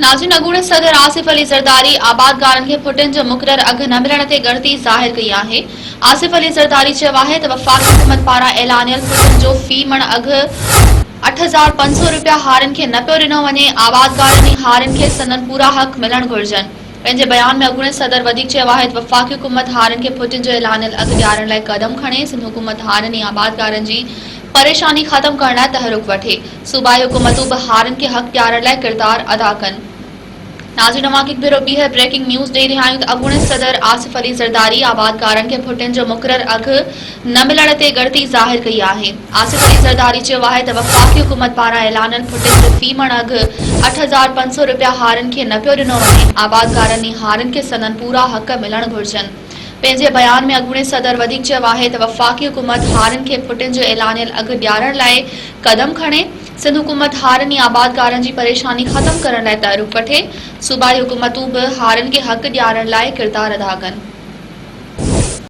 नाज़रीन, अॻूणे सदर आसिफ अली ज़रदारी आबादगारनि खे फुटिन जो मुक़ररु अघु न मिलण ते ॻणिती ज़ाहिर कई आहे। आसिफ अली ज़रदारी चयो आहे त वफ़ाक़ी हुकूमत पारां ऐलानियल फुटिन जो फ़ी मण अघु 8,500 रुपया हारियुनि खे न पियो ॾिनो वञे। आबादगारनि ऐं हारियुनि खे संदनि पूरा हक़ मिलण घुरिजनि। पंहिंजे बयान में अॻूणे सदर वधीक चयो आहे त वफ़ाक़ी हुकूमत हारियुनि खे फुटिन जो ऐलानियल अघु ॾियारण लाइ क़दम खणे। सिंध हुकूमत हारियुनि ऐं आबादगारनि जी परेशानी ख़त्म करण लाइ तहरुक वठे। सूबाई हुकूमतूं बि हारियुनि खे हक़ ॾियारण लाइ किरदार अदा कनि। नाज़रीन, अवां खे भेरो ॿीहर ब्रेकिंग न्यूज़ ॾेई रहिया आहियूं त अॻूणे सदर आसिफ अली ज़रदारी आबादगारनि खे फुटिन जो मुक़ररु अघु न मिलण ते ॻणिती ज़ाहिर कई आहे। आसिफ अली ज़रदारी चयो आहे त वफ़ाक़ी हुकूमत पारां ऐलानियल फुटिन जो फ़ी मण अघु 8,500 रुपया हारियुनि खे न पियो ॾिनो वञे। आबादगारनि ऐं हारियुनि खे संदनि पूरा हक़ मिलण घुरिजनि। पंहिंजे बयान में अॻूणे सदर वधीक चयो आहे त वफ़ाक़ी हुकूमत हारियुनि खे फुटिन जो ऐलानियल अघु ॾियारण लाइ क़दम खणे। सिंध हुकूमत हारियुनि ऐं आबादगारनि जी परेशानी ख़त्म करण लाइ तहरुक वठे। सूबाई हुकूमतूं बि हारियुनि खे हक़ ॾियारण लाइ किरदार अदा कनि।